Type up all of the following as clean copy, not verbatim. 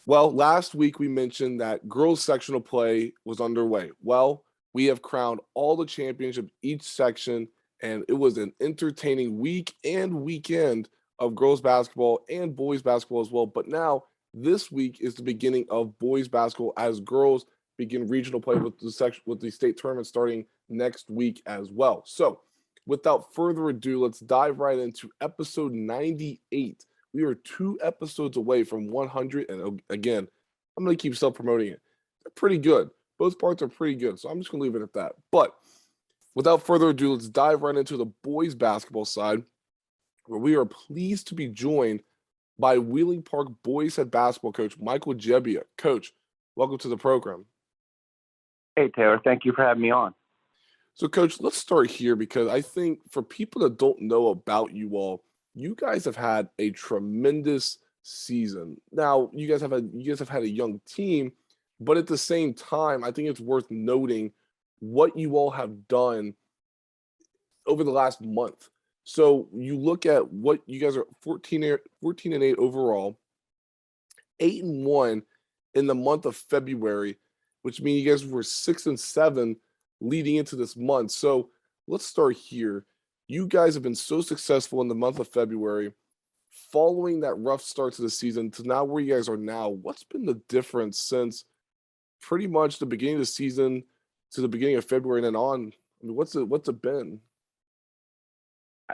Well, last week we mentioned that girls sectional play was underway. Well, we have crowned all the championships each section, and it was an entertaining week and weekend of girls basketball and boys basketball as well. But now this week is the beginning of boys basketball as girls begin regional play with the section with the state tournament starting next week as well. So, without further ado, let's dive right into episode 98. We are 2 episodes away from 100. And again, I'm going to keep self promoting it. They're pretty good. Both parts are pretty good. So I'm just going to leave it at that. But without further ado, let's dive right into the boys basketball side, where we are pleased to be joined by Wheeling Park boys head basketball coach Michael Jebbia. Coach, welcome to the program. Hey, Taylor. Thank you for having me on. So, Coach, let's start here because I think for people that don't know about you all, you guys have had a tremendous season. Now, you guys have had a young team, but at the same time, I think it's worth noting what you all have done over the last month. So you look at what you guys are 14-8 overall, 8-1 in the month of February, which means you guys were 6-7 leading into this month. So let's start here. You guys have been so successful in the month of February, following that rough start to the season to now where you guys are now. What's been the difference since pretty much the beginning of the season to the beginning of February and then on? I mean, what's it been?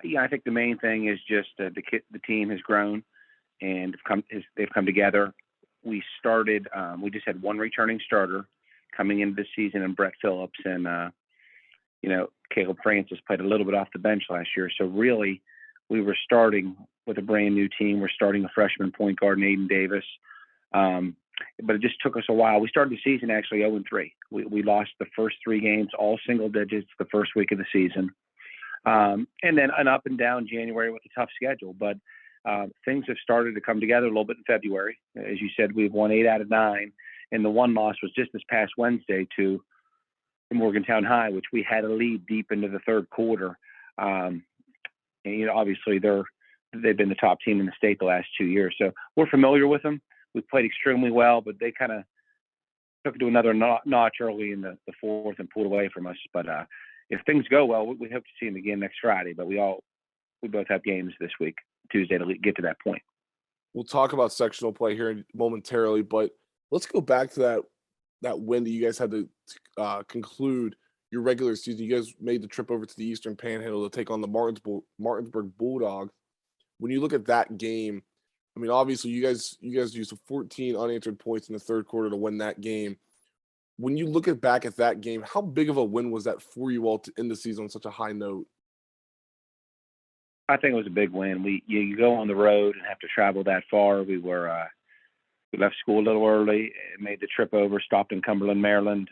Yeah, I think the main thing is just the team has grown and they've come together. We started. We just had one returning starter coming into the season, and Brett Phillips, and Caleb Francis played a little bit off the bench last year. So really, we were starting with a brand new team. We're starting a freshman point guard, Aidan Davis. But it just took us a while. We started the season actually 0-3. We lost the first 3 games, all single digits, the first week of the season. And then an up and down January with a tough schedule. But things have started to come together a little bit in February. As you said, we've won 8 out of 9. And the one loss was just this past Wednesday to Morgantown High, which we had a lead deep into the third quarter. And, obviously they've been the top team in the state the last 2 years. So we're familiar with them. We played extremely well, but they kind of took it to another notch early in the fourth and pulled away from us. But if things go well, we hope to see them again next Friday. But we both have games this week, Tuesday, to get to that point. We'll talk about sectional play here momentarily, but let's go back to that win that you guys had to conclude your regular season. You guys made the trip over to the Eastern Panhandle to take on the Martinsburg Bulldogs. When you look at that game, I mean, obviously you guys used 14 unanswered points in the third quarter to win that game. When you look back at that game, how big of a win was that for you all to end the season on such a high note? I think it was a big win. You go on the road and have to travel that far. We left school a little early, made the trip over, stopped in Cumberland, Maryland,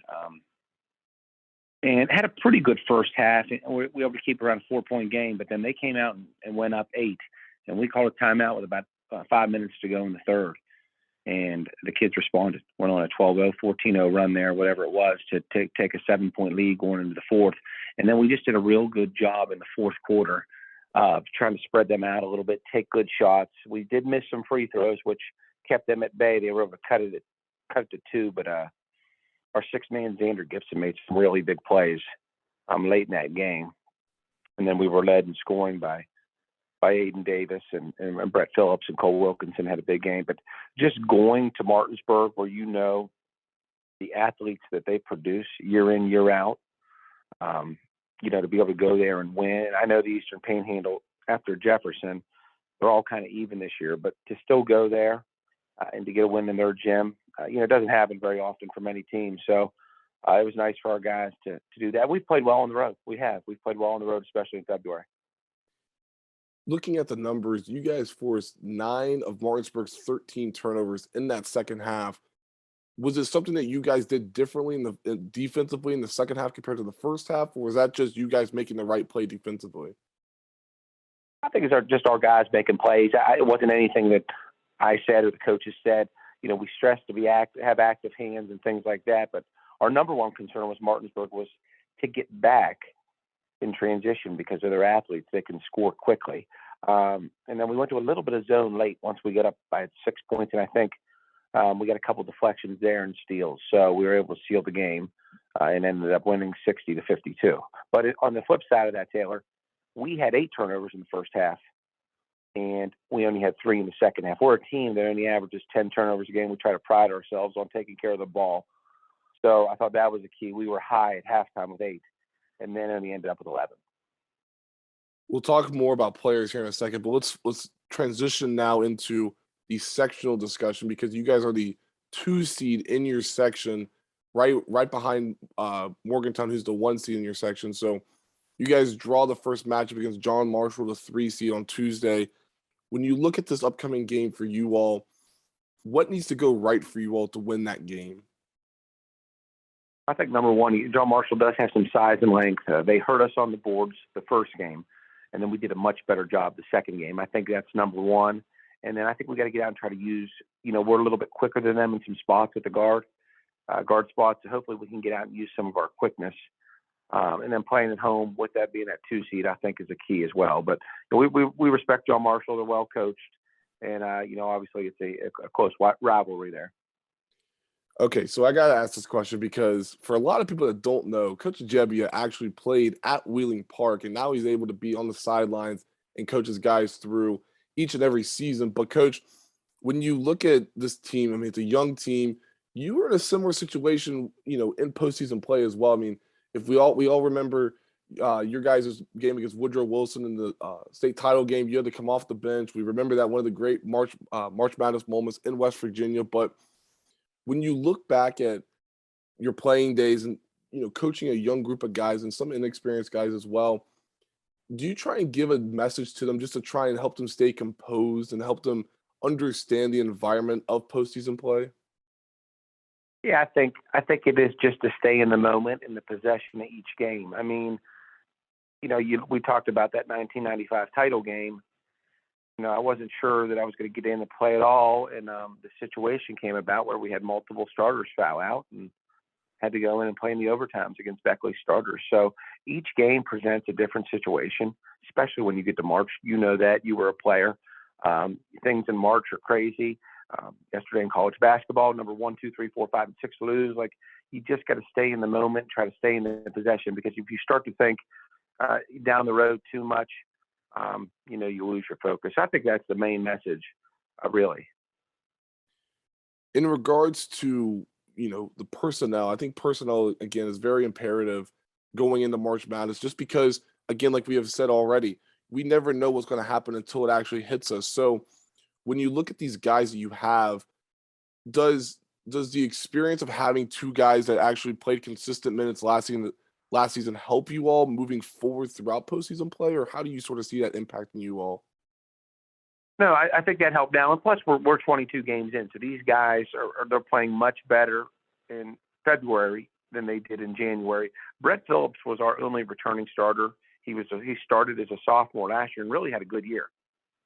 and had a pretty good first half. We were able to keep around a 4-point game, but then they came out and went up 8, and we called a timeout with about 5 minutes to go in the third. And the kids responded. Went on a 12-0, 14-0 run there, whatever it was, to take a 7-point lead going into the fourth. And then we just did a real good job in the fourth quarter of trying to spread them out a little bit, take good shots. We did miss some free throws, which kept them at bay. They were able to cut it to 2, but our 6-man Xander Gibson made some really big plays late in that game. And then we were led in scoring by Aidan Davis and Brett Phillips, and Cole Wilkinson had a big game. But just going to Martinsburg, where the athletes that they produce year in, year out, to be able to go there and win. I know the Eastern Panhandle, after Jefferson, they're all kind of even this year, but to still go there and to get a win in their gym, it doesn't happen very often for many teams. So it was nice for our guys to do that. We've played well on the road. We've played well on the road, especially in February. Looking at the numbers, you guys forced 9 of Martinsburg's 13 turnovers in that second half. Was it something that you guys did differently defensively in the second half compared to the first half, or was that just you guys making the right play defensively? I think it's just our guys making plays. It wasn't anything that I said or the coaches said. We stressed to have active hands and things like that. But our number one concern was Martinsburg was to get back in transition because of their athletes. They can score quickly. And then we went to a little bit of zone late once we got up by 6 points. And I think We got a couple deflections there and steals, so we were able to seal the game and ended up winning 60-52. But on the flip side of that, Taylor, we had 8 turnovers in the first half, and we only had 3 in the second half. We're a team that only averages 10 turnovers a game. We try to pride ourselves on taking care of the ball. So I thought that was the key. We were high at halftime with 8, and then only ended up with 11. We'll talk more about players here in a second, but let's transition now into the sectional discussion, because you guys are the 2 seed in your section, right behind Morgantown, who's the 1 seed in your section. So you guys draw the first matchup against John Marshall, the 3 seed, on Tuesday. When you look at this upcoming game for you all, what needs to go right for you all to win that game? I think number one, John Marshall does have some size and length. They hurt us on the boards the first game, and then we did a much better job the second game. I think that's number one. And then I think we got to get out and try to use, we're a little bit quicker than them in some spots at the guard spots. So hopefully we can get out and use some of our quickness. And then playing at home, with that being that 2 seed, I think is a key as well. But we respect John Marshall. They're well coached. And, obviously it's a close rivalry there. Okay, so I got to ask this question because for a lot of people that don't know, Coach Jebbia actually played at Wheeling Park, and now he's able to be on the sidelines and coach his guys through each and every season. But, Coach, when you look at this team, I mean, it's a young team. You were in a similar situation, in postseason play as well. I mean, if we all remember your guys' game against Woodrow Wilson in the state title game, you had to come off the bench. We remember that, one of the great March Madness moments in West Virginia. But when you look back at your playing days and, coaching a young group of guys and some inexperienced guys as well, do you try and give a message to them just to try and help them stay composed and help them understand the environment of postseason play? Yeah, I think it is just to stay in the moment, in the possession of each game. I mean, we talked about that 1995 title game. I wasn't sure that I was going to get in and play at all, and the situation came about where we had multiple starters foul out and had to go in and play in the overtimes against Beckley starters. So each game presents a different situation, especially when you get to March. You know that. You were a player. Things in March are crazy. Yesterday in college basketball, number 1, 2, 3, 4, 5, and 6 lose. Like, you just got to stay in the moment, try to stay in the possession, because if you start to think down the road too much, you lose your focus. I think that's the main message, really. In regards to, the personnel, I think personnel, again, is very imperative going into March Madness, just because, again, like we have said already, we never know what's going to happen until it actually hits us. So when you look at these guys that you have, does the experience of having 2 guys that actually played consistent minutes last season help you all moving forward throughout postseason play, or how do you sort of see that impacting you all? No, I think that helped now. And plus, we're 22 games in, so these guys they're playing much better in February than they did in January. Brett Phillips was our only returning starter. He started as a sophomore last year and really had a good year.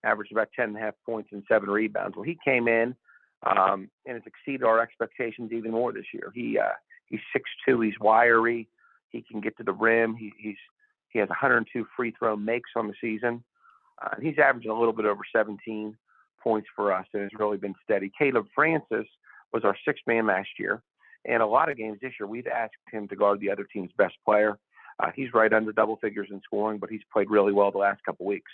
Averaged about 10.5 points and 7 rebounds. Well, he came in and has exceeded our expectations even more this year. He's 6'2", he's wiry, he can get to the rim. He has 102 free throw makes on the season. He's averaging a little bit over 17 points for us, and has really been steady. Caleb Francis was our 6th man last year, and a lot of games this year we've asked him to guard the other team's best player. He's right under double figures in scoring, but he's played really well the last couple weeks.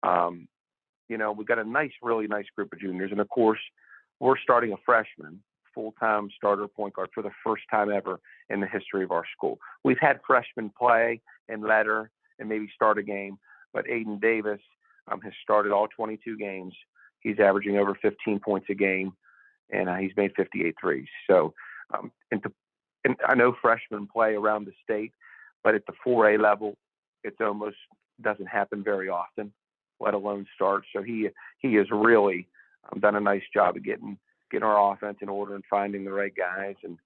We've got a really nice group of juniors, and of course, we're starting a freshman, full-time starter point guard for the first time ever in the history of our school. We've had freshmen play and letter and maybe start a game, but Aidan Davis has started all 22 games. He's averaging over 15 points a game, and he's made 58 threes. So, and I know freshmen play around the state, but at the 4A level, it almost doesn't happen very often, let alone start. So he has really done a nice job of getting our offense in order and finding the right guys and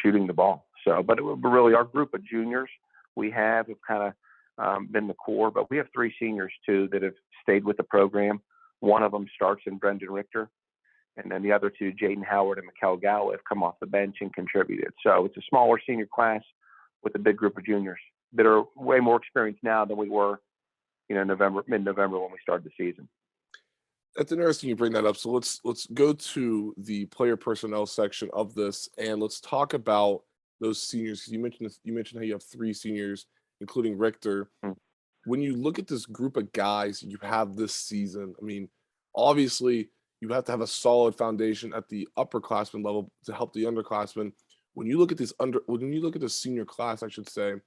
shooting the ball. So, but really our group of juniors we have kind of been the core, but we have 3 seniors too that have stayed with the program. One of them starts in Brendan Richter, and then the other 2, Jaden Howard and Mikkel Gallo, have come off the bench and contributed. So it's a smaller senior class with a big group of juniors that are way more experienced now than we were, mid-November when we started the season. That's interesting you bring that up. So let's go to the player personnel section of this, and let's talk about those seniors. 'Cause you mentioned how you have three seniors, including Richter. Mm. When you look at this group of guys you have this season, I mean, obviously you have to have a solid foundation at the upperclassmen level to help the underclassmen. When you look at the senior class, I should say,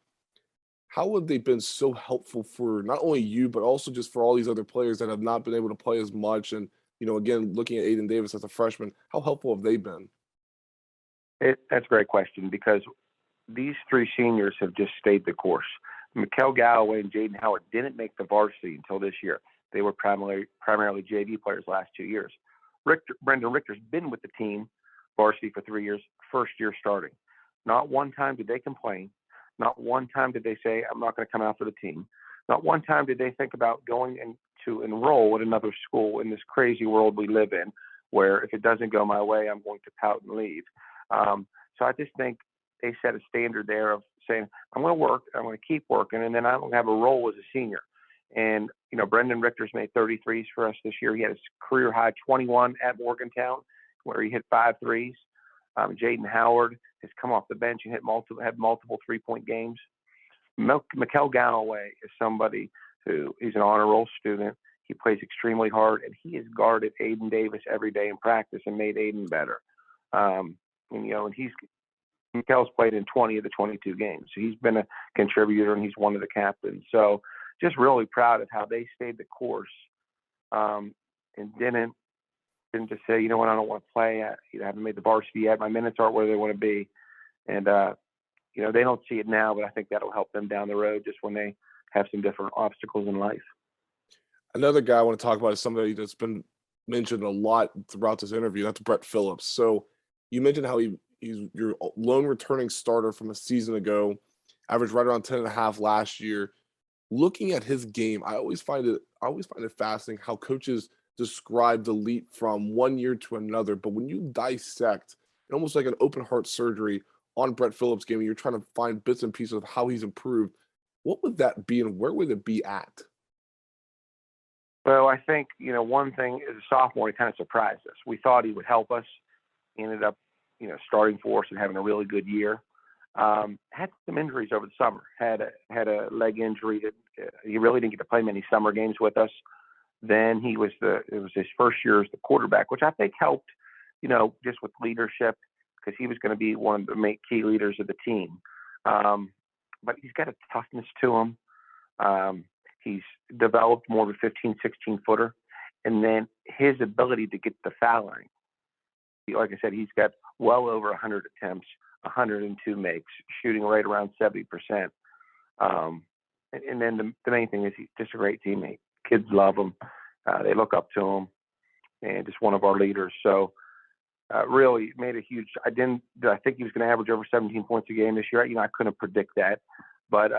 how have they been so helpful for not only you, but also just for all these other players that have not been able to play as much? And, again, looking at Aidan Davis as a freshman, how helpful have they been? That's a great question because these three seniors have just stayed the course. Mikkel Galloway and Jaden Howard didn't make the varsity until this year. They were primarily JV players last 2 years. Brendan Richter's been with the team varsity for 3 years, first year starting. Not one time did they complain. Not one time did they say, I'm not going to come out for the team. Not one time did they think about going to enroll at another school in this crazy world we live in, where if it doesn't go my way, I'm going to pout and leave. So I just think they set a standard there of saying, I'm going to work, I'm going to keep working, and then I'm going to have a role as a senior. And, Brendan Richter's made 33s for us this year. He had his career high 21 at Morgantown, where he hit 5 threes. Jaden Howard has come off the bench and had multiple 3-point games. Mikkel Galloway is somebody he's an honor roll student. He plays extremely hard, and he has guarded Aidan Davis every day in practice and made Aidan better. And Mikkel's played in 20 of the 22 games. So he's been a contributor, and he's one of the captains. So just really proud of how they stayed the course and didn't just say, you know what, I don't want to play. I haven't made the varsity yet. My minutes aren't where they want to be. And, they don't see it now, but I think that'll help them down the road just when they have some different obstacles in life. Another guy I want to talk about is somebody that's been mentioned a lot throughout this interview. That's Brett Phillips. So you mentioned how he's your lone returning starter from a season ago, averaged right around 10.5 last year. Looking at his game, I always find it fascinating how coaches describe the leap from one year to another. But when you dissect, almost like an open heart surgery on Brett Phillips' game, and you're trying to find bits and pieces of how he's improved, what would that be, and where would it be at? Well, I think, one thing as a sophomore, he kind of surprised us. We thought he would help us. He ended up, starting for us and having a really good year. Had some injuries over the summer. Had a leg injury that he really didn't get to play many summer games with us. Then it was his first year as the quarterback, which I think helped, just with leadership, because he was going to be one of the key leaders of the team. But he's got a toughness to him. He's developed more of a 15, 16-footer. And then his ability to get the foul line. Like I said, he's got well over 100 attempts, 102 makes, shooting right around 70%. And then the main thing is he's just a great teammate. Kids love him. They look up to him, and just one of our leaders. So really made a huge. I think he was going to average over 17 points a game this year. I couldn't predict that, but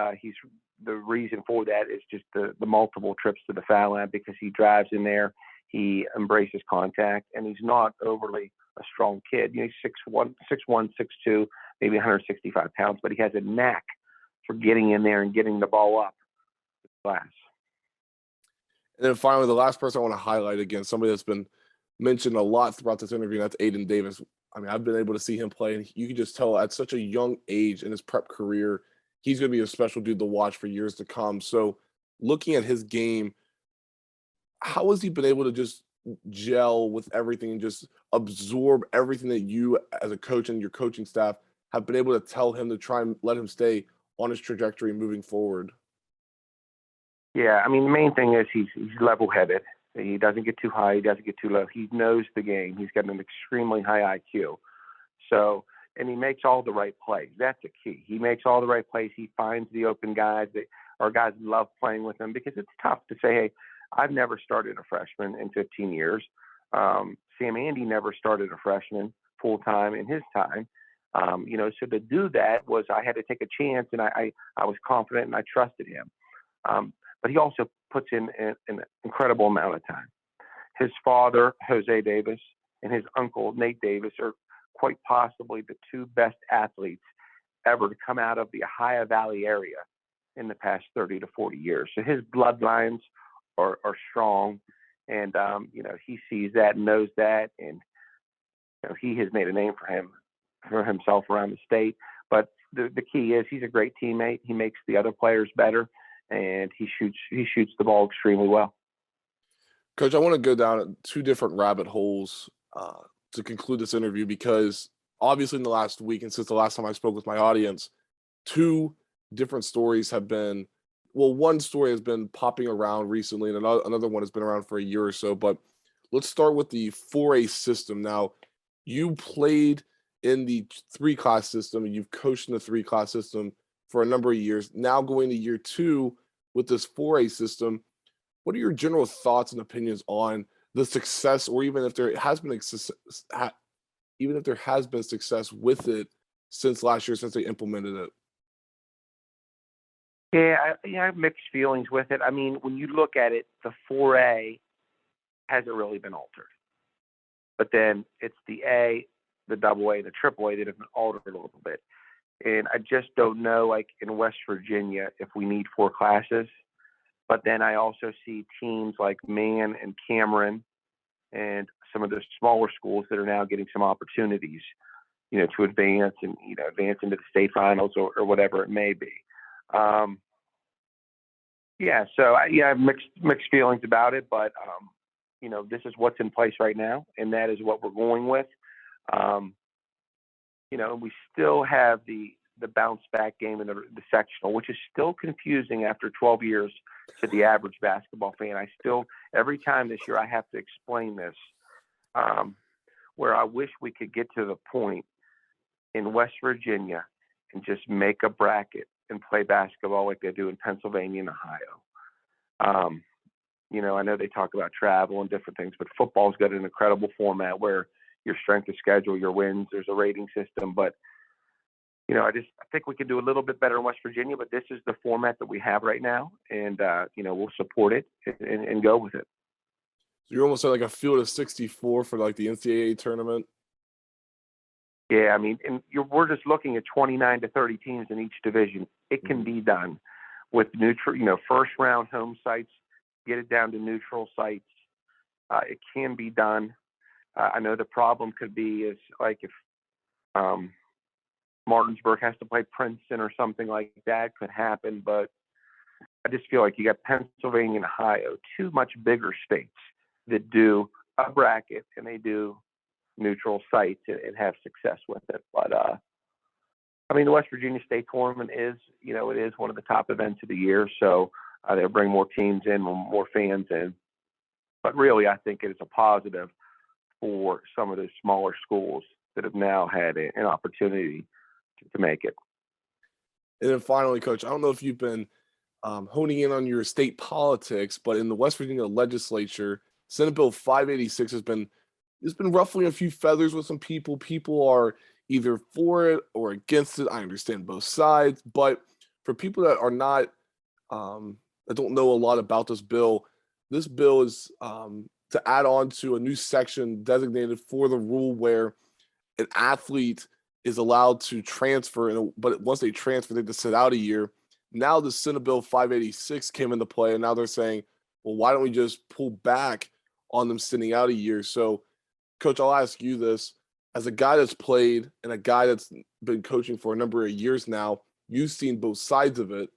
the reason for that is just the multiple trips to the foul line, because he drives in there, he embraces contact, and he's not overly a strong kid. He's 6'1", 6'2", maybe 165 pounds, but he has a knack for getting in there and getting the ball up the glass. And then finally, the last person I want to highlight, again, somebody that's been mentioned a lot throughout this interview, and that's Aidan Davis. I mean, I've been able to see him play, and you can just tell at such a young age in his prep career, he's going to be a special dude to watch for years to come. So looking at his game, how has he been able to just gel with everything and just absorb everything that you as a coach and your coaching staff have been able to tell him to try and let him stay on his trajectory moving forward? Yeah, I mean, the main thing is he's level-headed. He doesn't get too high. He doesn't get too low. He knows the game. He's got an extremely high IQ. So, and he makes all the right plays. That's the key. He makes all the right plays. He finds the open guys. Our guys love playing with him, because it's tough to say, hey, I've never started a freshman in 15 years. Sam Andy never started a freshman full-time in his time. So to do that I had to take a chance, and I was confident and I trusted him. But he also puts in an incredible amount of time. His father, Jose Davis, and his uncle, Nate Davis, are quite possibly the two best athletes ever to come out of the Ohio Valley area in the past 30 to 40 years. So his bloodlines are strong. And he sees that and knows that, and he has made a name for himself around the state. But the key is he's a great teammate. He makes the other players better, and he shoots the ball extremely well. Coach, I want to go down two different rabbit holes to conclude this interview, because obviously in the last week and since the last time I spoke with my audience, two different stories have been, well, one story has been popping around recently and another one has been around for a year or so. But let's start with the 4A system. Now, you played in the 3-class system and you've coached in the 3-class system for a number of years. Now going to year 2 with this 4A system, what are your general thoughts and opinions on the success, or even if there has been success with it since last year, since they implemented it? Yeah, I have mixed feelings with it. I mean, when you look at it, the 4A hasn't really been altered. But then it's the A, the double A, the triple A that have been altered a little bit. And I just don't know, like in West Virginia, if we need 4 classes. But then I also see teams like Man and Cameron and some of the smaller schools that are now getting some opportunities, to advance and, advance into the state finals or whatever it may be. So I have mixed feelings about it, but, this is what's in place right now, and that is what we're going with. We still have the bounce back game in the sectional, which is still confusing after 12 years to the average basketball fan. Every time this year, I have to explain this, where I wish we could get to the point in West Virginia and just make a bracket and play basketball like they do in Pennsylvania and Ohio. I know they talk about travel and different things, but football's got an incredible format where your strength of schedule, your wins, there's a rating system. But, I think we could do a little bit better in West Virginia, but this is the format that we have right now. And, we'll support it and go with it. So you're almost at like a field of 64 for like the NCAA tournament. Yeah, I mean, we're just looking at 29 to 30 teams in each division. It can be done with neutral, first round home sites, get it down to neutral sites. It can be done. I know the problem could be is like if Martinsburg has to play Princeton or something like that could happen. But I just feel like you got Pennsylvania and Ohio, 2 much bigger states that do a bracket and they do neutral sites and have success with it. But the West Virginia State tournament is, it is one of the top events of the year. So they'll bring more teams in, more fans in. But really, I think it is a positive for some of those smaller schools that have now had an opportunity to make it. And then finally, Coach, I don't know if you've been honing in on your state politics, but in the West Virginia legislature, Senate Bill 586 has been ruffling a few feathers with some people. People are either for it or against it. I understand both sides, but for people that are not, that don't know a lot about this bill is to add on to a new section designated for the rule where an athlete is allowed to transfer, but once they transfer, they have to sit out a year. Now the Senate Bill 586 came into play, and now they're saying, well, why don't we just pull back on them sitting out a year? So, Coach, I'll ask you this. As a guy that's played and a guy that's been coaching for a number of years now, you've seen both sides of it.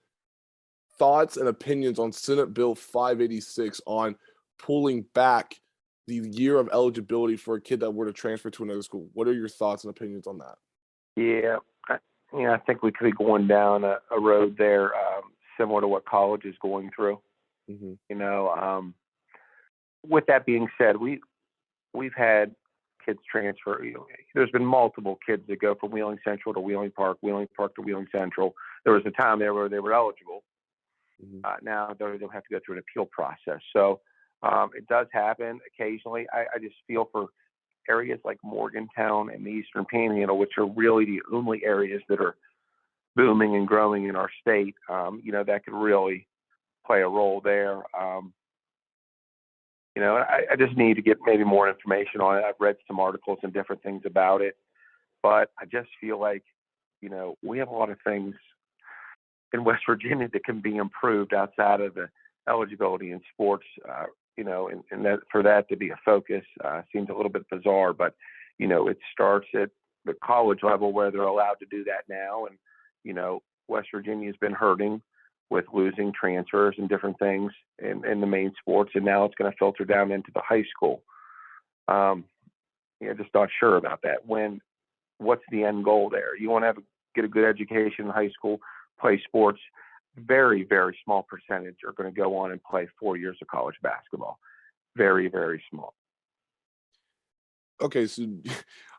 Thoughts and opinions on Senate Bill 586 on pulling back the year of eligibility for a kid that were to transfer to another school. What are your thoughts and opinions on that? Yeah, I think we could be going down a road there similar to what college is going through. Mm-hmm. With that being said, we've had kids transfer. There's been multiple kids that go from Wheeling Central to Wheeling Park to Wheeling Central. There was a time there where they were eligible. Mm-hmm. Now they'll have to go through an appeal process. So it does happen occasionally. I just feel for areas like Morgantown and the Eastern Panhandle, which are really the only areas that are booming and growing in our state, that could really play a role there. I just need to get maybe more information on it. I've read some articles and different things about it, but I just feel like, we have a lot of things in West Virginia that can be improved outside of the eligibility in sports and that for that to be a focus seems a little bit bizarre, but, it starts at the college level where they're allowed to do that now. And, West Virginia's been hurting with losing transfers and different things in the main sports, and now it's going to filter down into the high school. Just not sure about that. What's the end goal there? You want to get a good education in high school, play sports. Very, very small percentage are going to go on and play 4 years of college basketball. Very, very small. Okay, so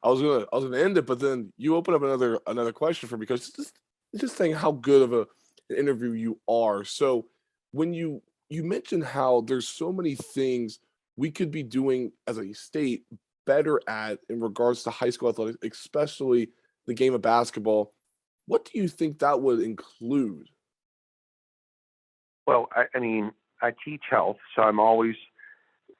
I was gonna end it, but then you open up another question for me because just saying how good of an interview you are. So when you mentioned how there's so many things we could be doing as a state better at in regards to high school athletics, especially the game of basketball. What do you think that would include? Well, I teach health, so I'm always,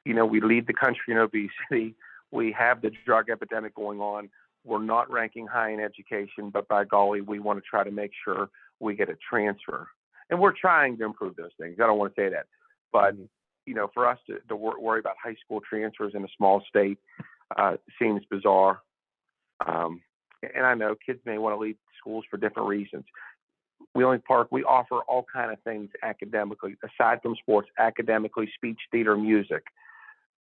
we lead the country in obesity. We have the drug epidemic going on. We're not ranking high in education, but by golly, we want to try to make sure we get a transfer. And we're trying to improve those things. I don't want to say that. But, for us to worry about high school transfers in a small state seems bizarre. And I know kids may want to leave schools for different reasons. Wheeling Park, we offer all kind of things academically, aside from sports, academically, speech, theater, music.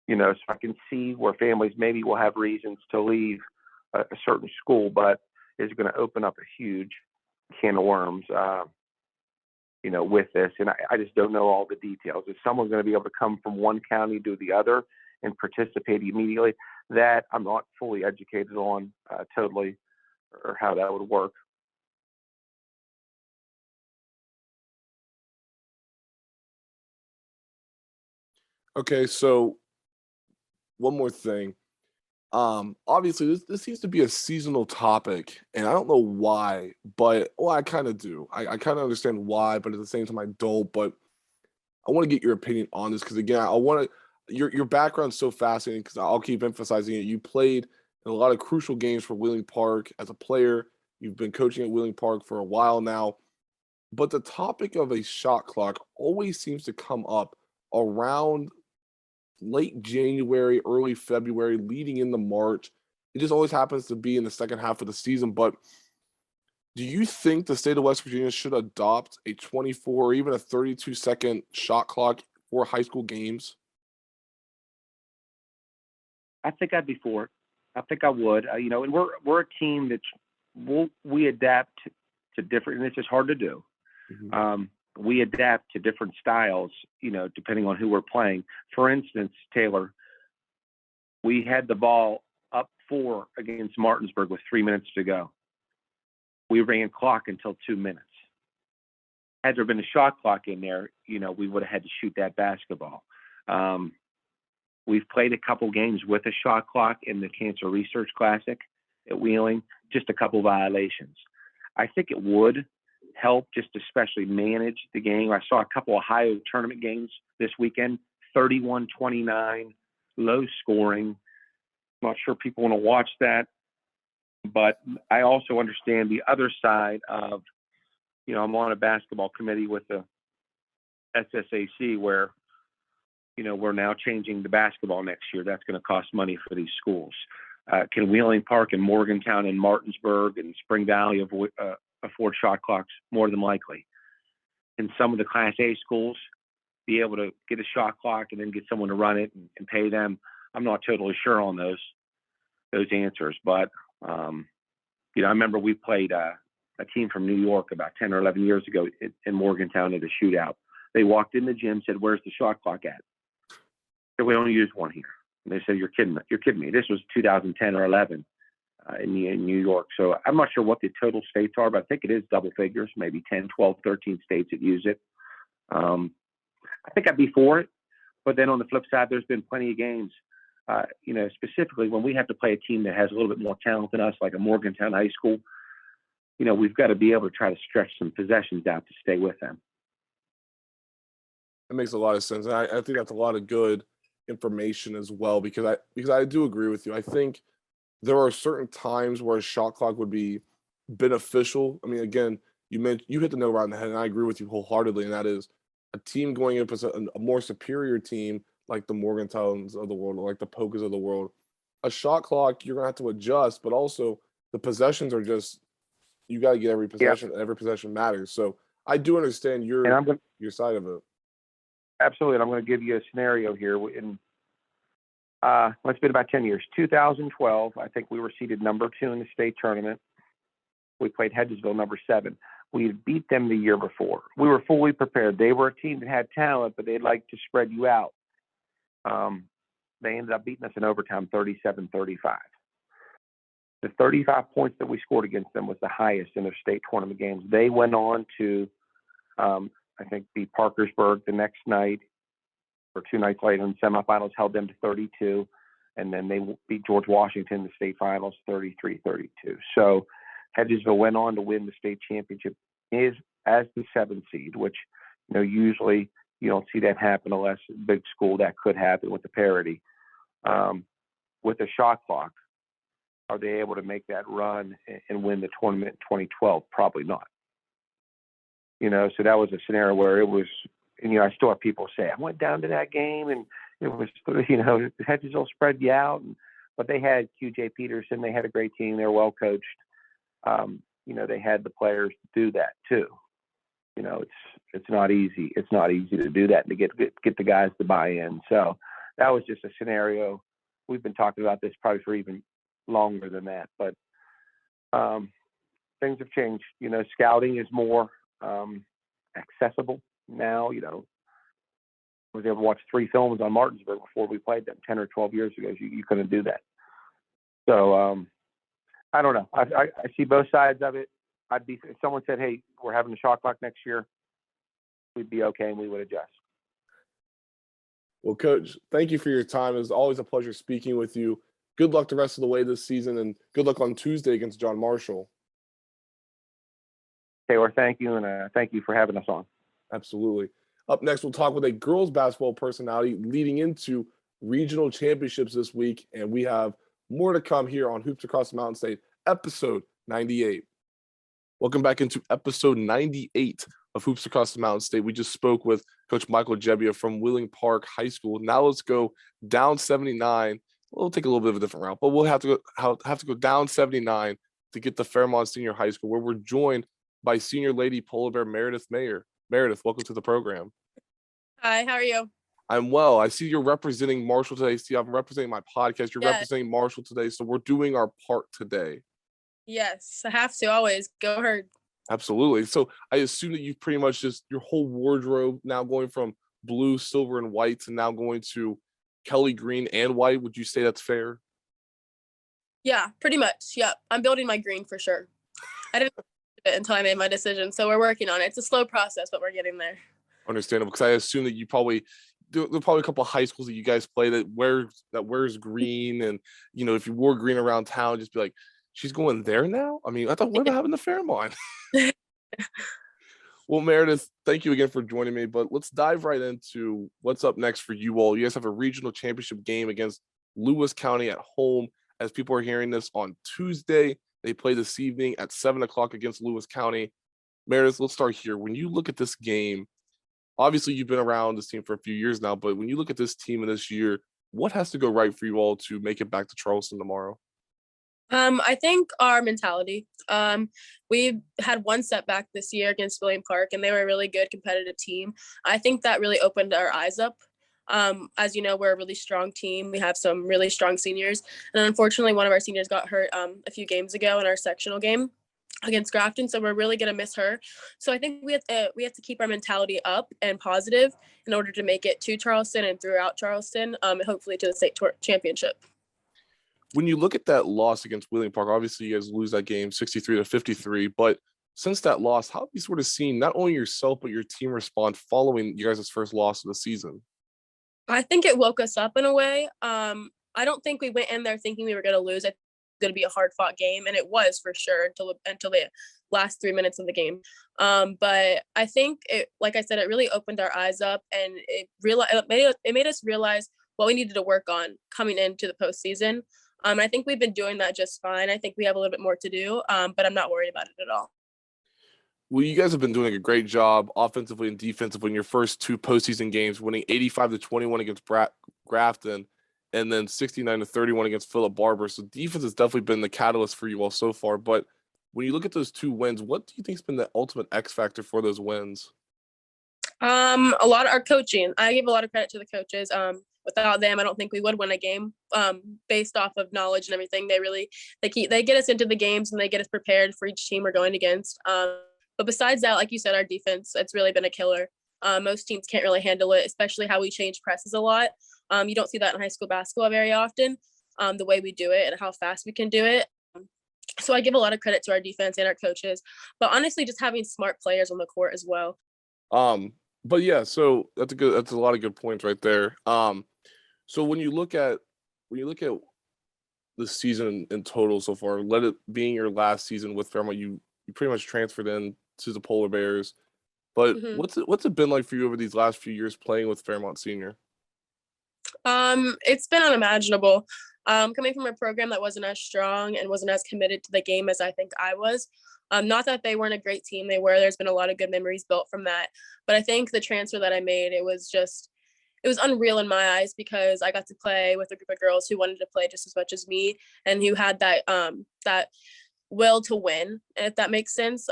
So I can see where families maybe will have reasons to leave a certain school, but it's going to open up a huge can of worms, with this. And I just don't know all the details. Is someone going to be able to come from one county to the other and participate immediately? That I'm not fully educated on totally, or how that would work. Okay, so one more thing. Obviously this seems to be a seasonal topic, and I don't know why, but well, I kind of do. I kind of understand why, but at the same time I don't. But I want to get your opinion on this because again, I want to your background's so fascinating because I'll keep emphasizing it. You played in a lot of crucial games for Wheeling Park as a player. You've been coaching at Wheeling Park for a while now. But the topic of a shot clock always seems to come up around late January, early February, leading into March. It just always happens to be in the second half of the season. But do you think the state of West Virginia should adopt a 24 or even a 32-second shot clock for high school games? I think I'd be for it. I think I would. And we're a team we adapt to different, and it's just hard to do. Mhm. We adapt to different styles, depending on who we're playing. For instance, Taylor, we had the ball up 4 against Martinsburg with 3 minutes to go. We ran clock until 2 minutes. Had there been a shot clock in there, we would have had to shoot that basketball. We've played a couple games with a shot clock in the Cancer Research Classic at Wheeling, just a couple violations. I think it would help just especially manage the game. I saw a couple of Ohio tournament games this weekend, 31-29, low scoring. Not sure people want to watch that, but I also understand the other side of, I'm on a basketball committee with the SSAC where, we're now changing the basketball next year. That's going to cost money for these schools. Can Wheeling Park and Morgantown and Martinsburg and Spring Valley afford shot clocks? More than likely. Can some of the Class A schools be able to get a shot clock and then get someone to run it and pay them? I'm not totally sure on those answers, but I remember we played a team from New York about 10 or 11 years ago in Morgantown at a shootout. They walked in the gym, said, "Where's the shot clock at?" Said, "We only use one here." And they said, You're kidding me. This was 2010 or 11 in New York. So I'm not sure what the total states are, but I think it is double figures, maybe 10, 12, 13 states that use it. I think I'd be for it. But then on the flip side, there's been plenty of games, specifically when we have to play a team that has a little bit more talent than us, like a Morgantown High School. We've got to be able to try to stretch some possessions out to stay with them. That makes a lot of sense. And I think that's a lot of good information as well because I do agree with you. I think there are certain times where a shot clock would be beneficial. I mean, again, you hit the nail right on the head, and I agree with you wholeheartedly. And that is a team going up as a more superior team like the Morgantowns of the world or like the Pokas of the world, a shot clock, you're going to have to adjust, but also the possessions are just, you got to get every possession. Every possession matters. So I do understand your side of it. Absolutely. And I'm going to give you a scenario here. It's been about 10 years. 2012, I think we were seeded number 2 in the state tournament. We played Hedgesville number 7. We had beat them the year before. We were fully prepared. They were a team that had talent, but they'd like to spread you out. They ended up beating us in overtime 37-35. The 35 points that we scored against them was the highest in their state tournament games. They went on to, I think, beat Parkersburg the next night or 2 nights later in the semifinals, held them to 32. And then they beat George Washington in the state finals 33-32. So Hedgesville went on to win the state championship as the 7th seed, which, usually you don't see that happen unless a big school. That could happen with the parity. With the shot clock, are they able to make that run and win the tournament in 2012? Probably not. So that was a scenario where it was, and I still have people say, I went down to that game and it was, Hedgesville spread you out. But they had QJ Peterson. They had a great team. They were well coached. They had the players to do that too. It's not easy. It's not easy to do that and to get the guys to buy in. So that was just a scenario. We've been talking about this probably for even longer than that, but things have changed. Scouting is more accessible now. I was able to watch 3 films on Martinsburg before we played them 10 or 12 years ago. You couldn't do that. So I don't know. I see both sides of it. If someone said, hey, we're having a shot clock next year, we'd be okay and we would adjust. Well, Coach, thank you for your time. It was always a pleasure speaking with you. Good luck the rest of the way this season, and good luck on Tuesday against John Marshall. Taylor, thank you, and thank you for having us on. Absolutely. Up next, we'll talk with a girls basketball personality leading into regional championships this week, and we have more to come here on Hoops Across the Mountain State, episode 98. Welcome back into episode 98 of Hoops Across the Mountain State. We just spoke with Coach Michael Jebbia from Wheeling Park High School. Now let's go down 79. We'll take a little bit of a different route, but we'll have to go down 79 to get to Fairmont Senior High School, where we're joined by senior lady polar bear Meredith Maier. Meredith, welcome to the program. Hi, how are you? I'm well. I see you're representing Marshall today. See, I'm representing my podcast. You're representing Marshall today, so we're doing our part today. Yes, I have to always. Go Herd. Absolutely. So I assume that you've pretty much just your whole wardrobe now going from blue, silver, and white to now going to Kelly green and white. Would you say that's fair? Yeah, pretty much. Yep. I'm building my green for sure. I didn't it until I made my decision, so we're working on it. It's a slow process, but we're getting there. Understandable, because I assume that there's probably a couple of high schools that you guys play that wears green, and if you wore green around town, just be like, she's going there now? I mean, I thought, what about having the Fairmont? Well, Meredith, thank you again for joining me, but let's dive right into what's up next for you all. You guys have a regional championship game against Lewis County at home. As people are hearing this on Tuesday, they play this evening at 7:00 against Lewis County. Meredith, let's start here. When you look at this game, obviously you've been around this team for a few years now, but when you look at this team in this year, what has to go right for you all to make it back to Charleston tomorrow? I think our mentality. We had one setback this year against William Park, and they were a really good competitive team. I think that really opened our eyes up. As you know, we're a really strong team. We have some really strong seniors, and unfortunately, one of our seniors got hurt a few games ago in our sectional game against Grafton, so we're really gonna miss her. So I think we have to keep our mentality up and positive in order to make it to Charleston and throughout Charleston, and hopefully to the state championship. When you look at that loss against Wheeling Park, obviously you guys lose that game 63-53, but since that loss, how have you sort of seen not only yourself, but your team respond following you guys' first loss of the season? I think it woke us up in a way. I don't think we went in there thinking we were going to lose. It's going to be a hard-fought game, and it was for sure until the last 3 minutes of the game. But I think like I said, it really opened our eyes up, and it made us realize what we needed to work on coming into the postseason. I think we've been doing that just fine. I think we have a little bit more to do, but I'm not worried about it at all. Well, you guys have been doing a great job offensively and defensively in your first two postseason games, winning 85-21 against Grafton, and then 69-31 against Philip Barber. So defense has definitely been the catalyst for you all so far. But when you look at those two wins, what do you think has been the ultimate X factor for those wins? A lot of our coaching. I give a lot of credit to the coaches. Without them, I don't think we would win a game. Based off of knowledge and everything, they get us into the games and they get us prepared for each team we're going against. But besides that, like you said, our defense, it's really been a killer. Most teams can't really handle it, especially how we change presses a lot. You don't see that in high school basketball very often, the way we do it and how fast we can do it. So I give a lot of credit to our defense and our coaches, but honestly, just having smart players on the court as well. But yeah, so that's a lot of good points right there. So when you look at the season in total so far, let it being your last season with Fairmont, you pretty much transferred in to the Polar Bears. But what's it been like for you over these last few years playing with Fairmont Senior? It's been unimaginable. Coming from a program that wasn't as strong and wasn't as committed to the game as I think I was. Not that they weren't a great team, they were. There's been a lot of good memories built from that. But I think the transfer that I made, it was unreal in my eyes because I got to play with a group of girls who wanted to play just as much as me and who had that will to win, if that makes sense.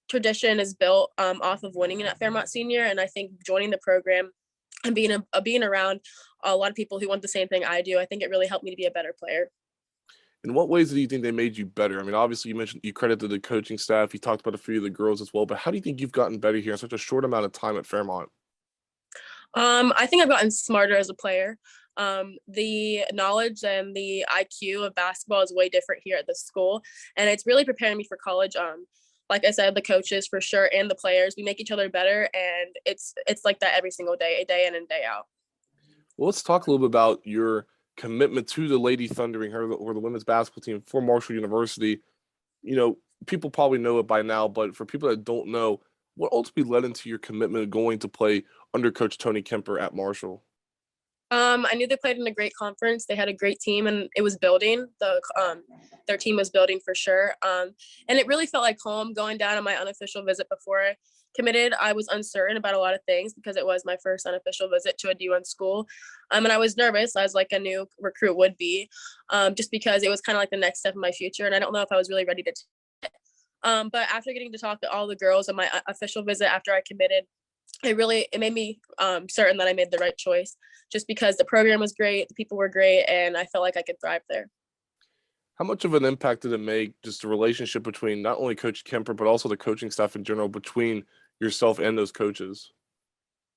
Tradition is built off of winning at Fairmont Senior, and I think joining the program and being around a lot of people who want the same thing I do, I think it really helped me to be a better player. In what ways do you think they made you better? I mean, obviously you mentioned you credited the coaching staff. You talked about a few of the girls as well, but how do you think you've gotten better here in such a short amount of time at Fairmont? I think I've gotten smarter as a player. The knowledge and the IQ of basketball is way different here at this school, and it's really preparing me for college. Like I said, the coaches for sure and the players, we make each other better, and it's like that every single day in and day out. Well, let's talk a little bit about your commitment to the Lady Thundering or the women's basketball team for Marshall University. You know, people probably know it by now, but for people that don't know, what ultimately led into your commitment of going to play under Coach Tony Kemper at Marshall? I knew they played in a great conference. They had a great team, and it was building. Their team was building for sure. And it really felt like home. Going down on my unofficial visit before I committed, I was uncertain about a lot of things because it was my first unofficial visit to a D1 school. And I was nervous, as like a new recruit would be, just because it was kind of like the next step in my future. And I don't know if I was really ready to take it. But after getting to talk to all the girls on my official visit after I committed, it made me certain that I made the right choice, just because the program was great, the people were great, and I felt like I could thrive there. How much of an impact did it make, just the relationship between not only Coach Kemper, but also the coaching staff in general, between yourself and those coaches?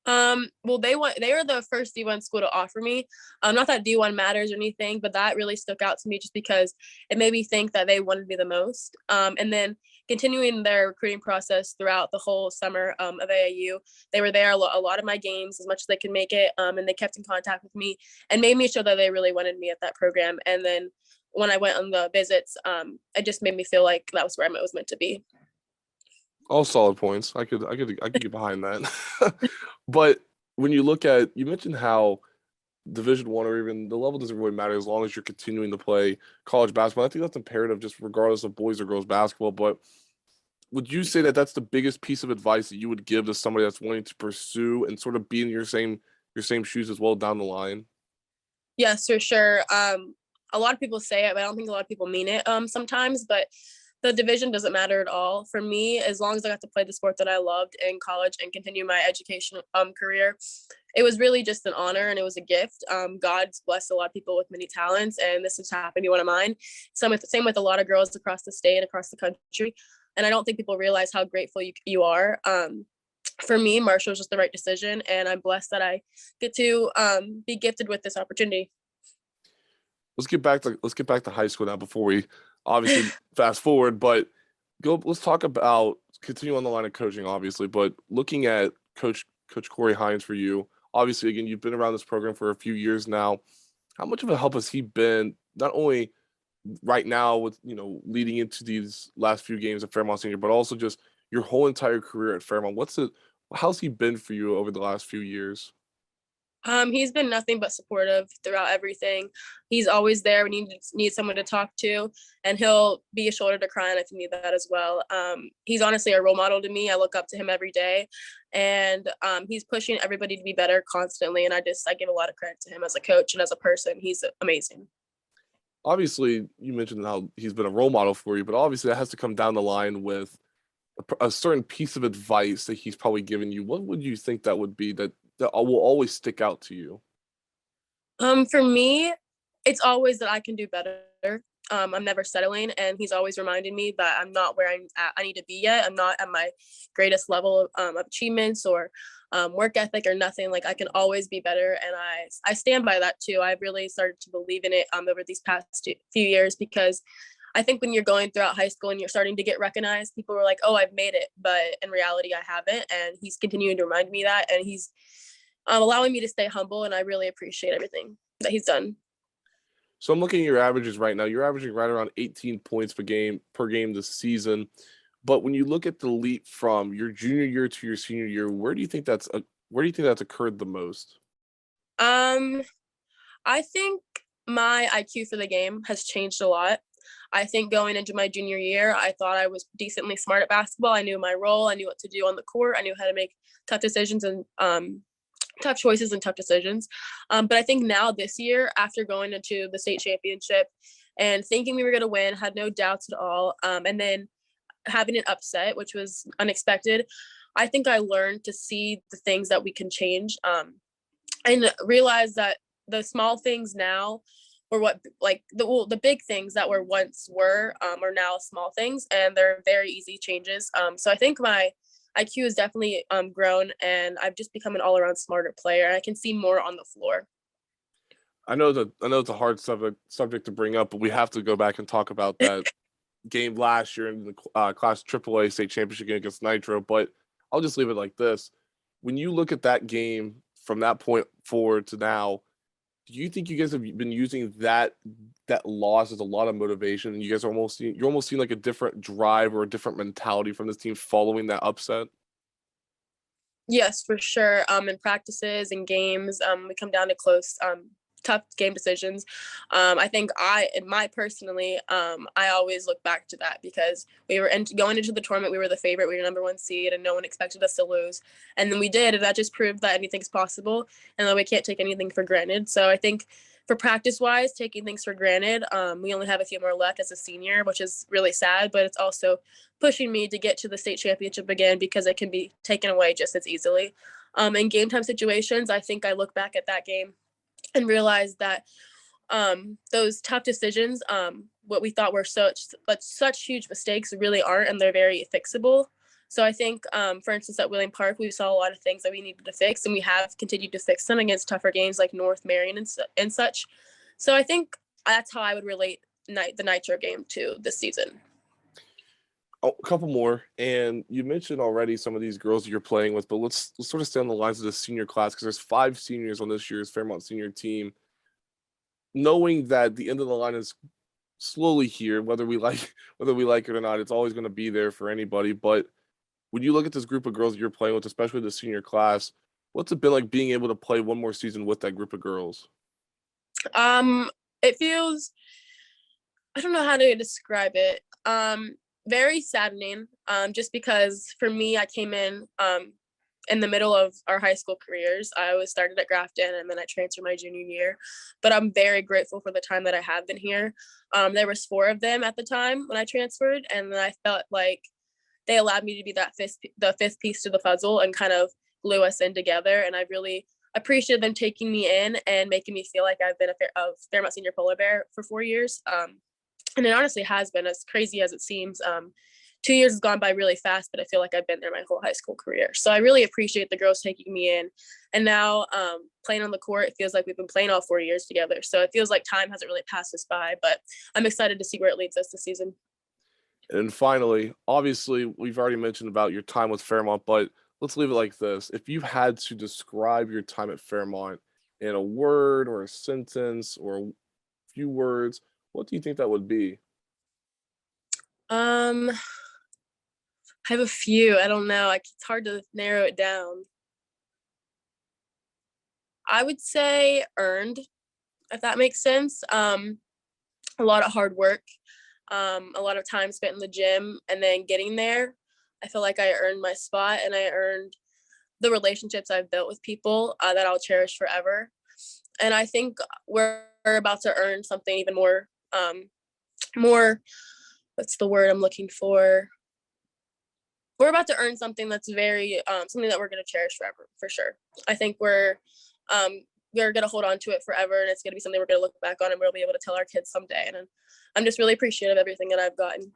Well, they were the first D1 school to offer me. Not that D1 matters or anything, but that really stuck out to me just because it made me think that they wanted me the most. And then continuing their recruiting process throughout the whole summer of AAU, they were there a lot of my games as much as they could make it, and they kept in contact with me and made me show that they really wanted me at that program. And then when I went on the visits, it just made me feel like that was where I was meant to be. All solid points. I could get behind that. But when you look at, you mentioned how Division One or even the level doesn't really matter as long as you're continuing to play college basketball. I think that's imperative, just regardless of boys or girls basketball. But would you say that that's the biggest piece of advice that you would give to somebody that's wanting to pursue and sort of be in your same shoes as well down the line? Yes, for sure. A lot of people say it, but I don't think a lot of people mean it sometimes. But the division doesn't matter at all. For me, as long as I got to play the sport that I loved in college and continue my education career, it was really just an honor and it was a gift. God's blessed a lot of people with many talents, and this has happened to be one of mine. Same with a lot of girls across the state, across the country. And I don't think people realize how grateful you are. For me, Marshall was just the right decision, and I'm blessed that I get to be gifted with this opportunity. Let's get back to high school now before we obviously fast forward, but let's talk about continue on the line of coaching, obviously, but looking at Coach Corey Hines for you, obviously, again, you've been around this program for a few years now. How much of a help has he been, not only right now with, leading into these last few games at Fairmont Senior, but also just your whole entire career at Fairmont? How's he been for you over the last few years? He's been nothing but supportive throughout everything. He's always there when you need someone to talk to, and he'll be a shoulder to cry on if you need that as well. He's honestly a role model to me. I look up to him every day, and he's pushing everybody to be better constantly. And I give a lot of credit to him as a coach and as a person. He's amazing. Obviously, you mentioned how he's been a role model for you, but obviously that has to come down the line with a certain piece of advice that he's probably given you. What would you think that would be that will always stick out to you? For me, it's always that I can do better. I'm never settling, and he's always reminding me that I'm not where I need to be yet. I'm not at my greatest level of achievements or work ethic or nothing. Like I can always be better, and I stand by that too. I've really started to believe in it over these past few years, because I think when you're going throughout high school and you're starting to get recognized, people were like, "Oh, I've made it," but in reality, I haven't. And he's continuing to remind me that, and he's allowing me to stay humble, and I really appreciate everything that he's done. So I'm looking at your averages right now. You're averaging right around 18 points per game this season. But when you look at the leap from your junior year to your senior year, where do you think that's occurred the most? Um, I think my IQ for the game has changed a lot. I think going into my junior year, I thought I was decently smart at basketball. I knew my role. I knew what to do on the court. I knew how to make tough decisions and tough choices and tough decisions. But I think now this year, after going into the state championship and thinking we were going to win, had no doubts at all, and then having an upset, which was unexpected, I think I learned to see the things that we can change, and realize that the small things now or what like the big things that were are now small things, and they're very easy changes. So I think my IQ has definitely grown, and I've just become an all-around smarter player, and I can see more on the floor. I know it's a hard subject to bring up, but we have to go back and talk about that game last year in the Class AAA state championship game against Nitro. But I'll just leave it like this: when you look at that game from that point forward to now, do you think you guys have been using that loss as a lot of motivation, and you guys are you're almost seeing like a different drive or a different mentality from this team following that upset? Yes, for sure. In practices and games, we come down to close, tough game decisions. I think in my personally, I always look back to that, because we were going into the tournament, we were the favorite, we were number one seed, and no one expected us to lose. And then we did, and that just proved that anything's possible, and that we can't take anything for granted. So I think for practice wise, taking things for granted, we only have a few more left as a senior, which is really sad, but it's also pushing me to get to the state championship again, because it can be taken away just as easily. In game time situations, I think I look back at that game and realize that those tough decisions, what we thought were such huge mistakes, really aren't, and they're very fixable. So I think, for instance, at William Park, we saw a lot of things that we needed to fix, and we have continued to fix them against tougher games like North Marion and such. So I think that's how I would relate the Nitro game to this season. Oh, a couple more, and you mentioned already some of these girls that you're playing with, but let's sort of stay on the lines of the senior class, because there's 5 seniors on this year's Fairmont Senior team. Knowing that the end of the line is slowly here, whether we like it or not, it's always going to be there for anybody. But when you look at this group of girls that you're playing with, especially the senior class, what's it been like being able to play one more season with that group of girls? It feels, I don't know how to describe it. Very saddening. Just because for me, I came in the middle of our high school careers. I was started at Grafton, and then I transferred my junior year. But I'm very grateful for the time that I have been here. There was 4 of them at the time when I transferred, and then I felt like they allowed me to be the fifth piece to the puzzle and kind of glue us in together. And I really appreciated them taking me in and making me feel like I've been a Fairmont Senior Polar Bear for 4 years. And it honestly has been, as crazy as it seems. 2 years has gone by really fast, but I feel like I've been there my whole high school career. So I really appreciate the girls taking me in. And now playing on the court, it feels like we've been playing all 4 years together. So it feels like time hasn't really passed us by, but I'm excited to see where it leads us this season. And finally, obviously, we've already mentioned about your time with Fairmont, but let's leave it like this. If you had to describe your time at Fairmont in a word or a sentence or a few words, what do you think that would be? I have a few. I don't know. It's hard to narrow it down. I would say earned, if that makes sense. A lot of hard work, a lot of time spent in the gym, and then getting there. I feel like I earned my spot, and I earned the relationships I've built with people that I'll cherish forever. And I think we're about to earn something even more, more, what's the word I'm looking for? We're about to earn something that's very, something that we're going to cherish forever, for sure. I think we're going to hold on to it forever, and it's going to be something we're going to look back on and we'll be able to tell our kids someday. And I'm just really appreciative of everything that I've gotten.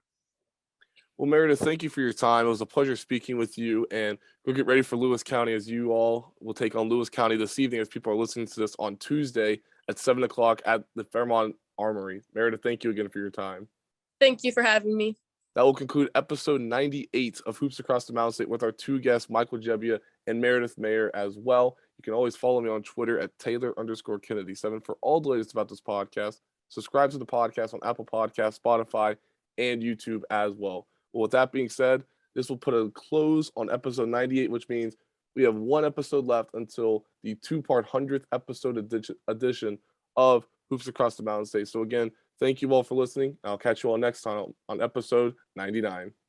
Well, Meredith, thank you for your time. It was a pleasure speaking with you, and go get ready for Lewis County, as you all will take on Lewis County this evening as people are listening to this on Tuesday at 7 o'clock at the Fairmont Armory. Meredith, thank you again for your time. Thank you for having me. That will conclude episode 98 of Hoops Across the Mountain State with our two guests, Michael Jebbia and Meredith Maier as well. You can always follow me on Twitter at Taylor_Kennedy7 for all the latest about this podcast. Subscribe to the podcast on Apple Podcasts, Spotify, and YouTube as well. Well, with that being said, this will put a close on episode 98, which means we have one episode left until the two-part 100th episode edition of Hoops Across the Mountain State. So again, thank you all for listening. I'll catch you all next time on episode 99.